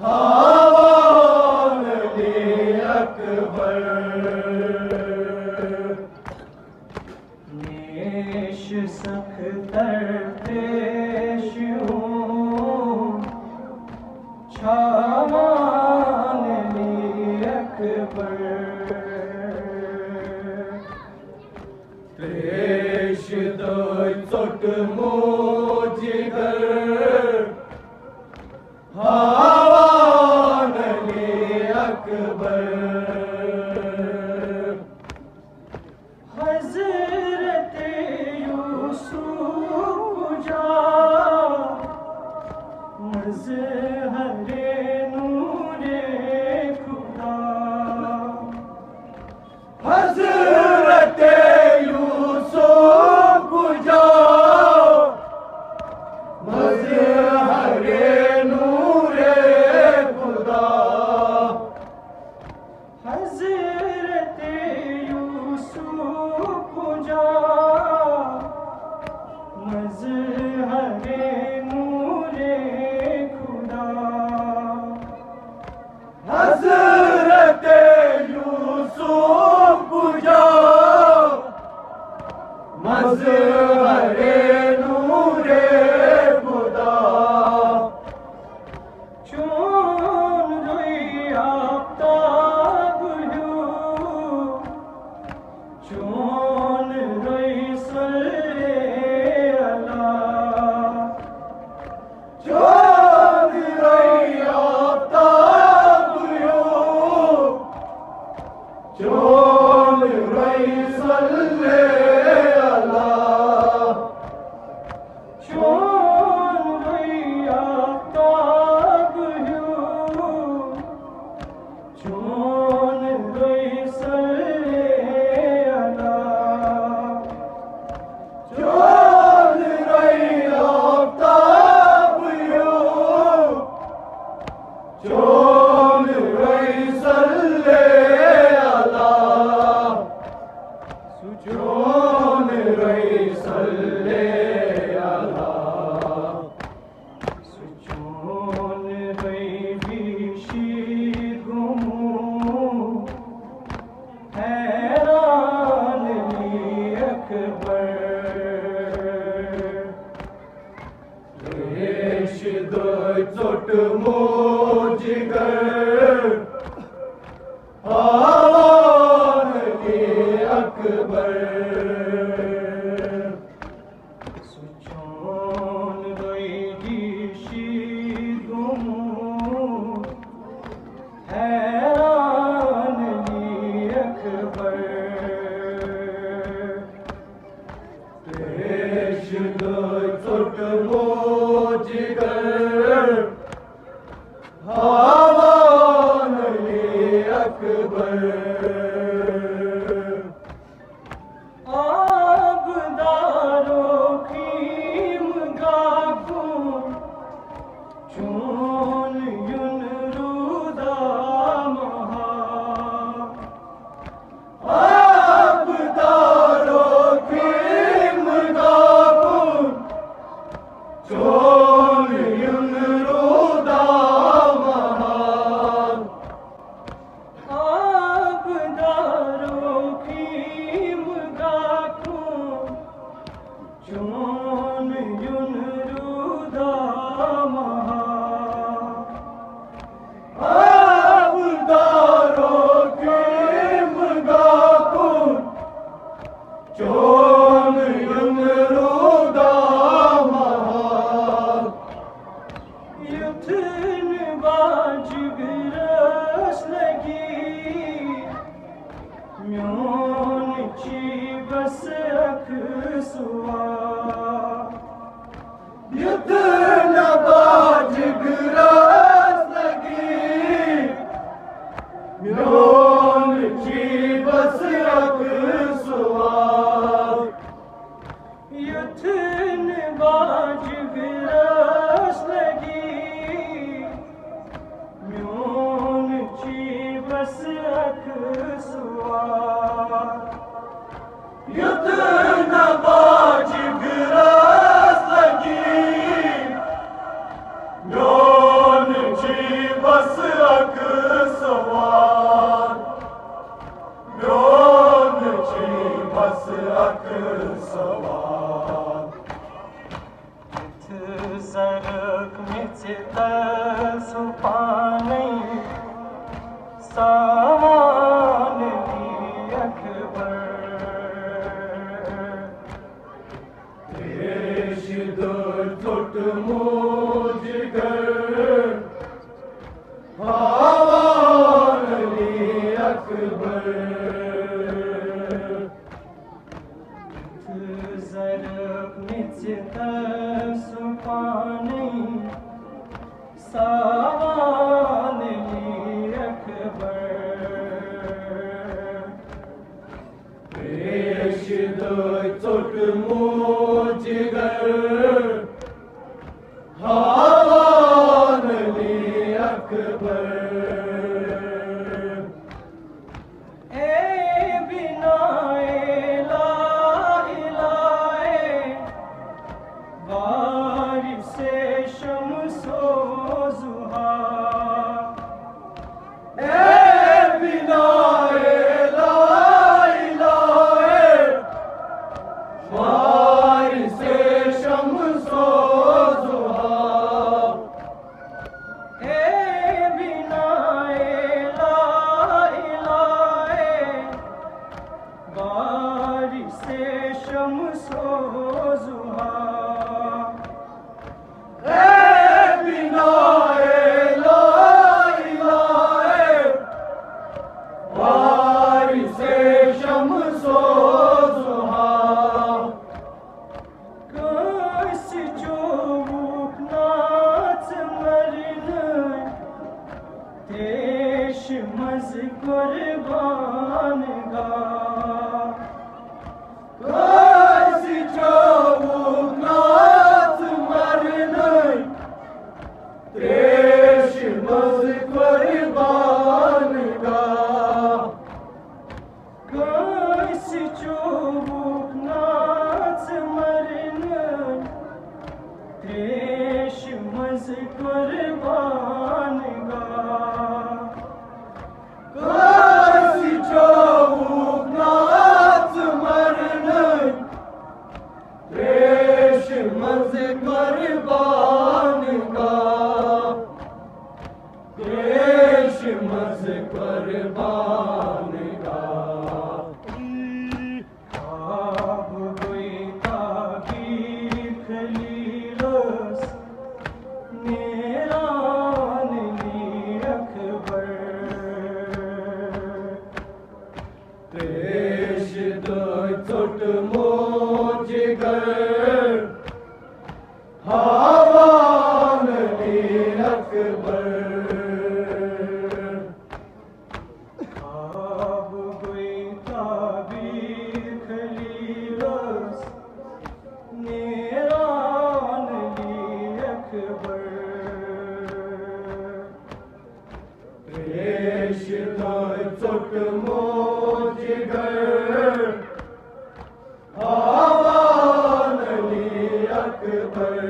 हावान अकबर नेश सख्तर पेश छावान अकबर पेश दो चोट मोजिगर हावान अकबर हज़रत यूसुफ जा मज़हरे नूरे खुदा हज़रत यूसुफ जा मज़हरे नूरे खुदा हज़रत यूसुफ जा मज़हरे नूरे खुदा हज़रत यूसुफ जा मज़हरे नूरे खुदा चोन रोई आफ्ताब चोन रोई सल्ले अला चोन रोई आफ्ताब चोन रोई सल्ले अला चोन रोई आफ्ताब चोन रोई सल्ले अला चोन रोई आफ्ताब चोन रोई सल्ले अला चोन रोई सल्ले अला चोन रोई शीर गुमू हैरान अकबर रेश दो चोट मोजिगर हावान अकबर सुचोन रोई शीर गुमू हैरान अकबर पेश दो चोट मोजिगर सुपाने सामान अकबर देश दो छोट मुझ घर आवान अकबर जरब निश्चित सुपाने सावन अकबर पेश दो छोट मुझ घर आवान अकबर मज कुर्बान गा काशी चौक नाथ मरन देश मज कुर्बान गा काशी चौक नाथ मरन देश मज कुर्बान गा काशी चौक नाथ मरन देश मज कुर्बान गा देश मज कुर्बान गा खाब हुई तागी खलीलस नेरान ली अकबर देश दो छोट मुझ घर आवान अकबर खाब हुई ताबीर खलीलस नेरान अकबर देश दो छोट मुझ घर आवान अकबर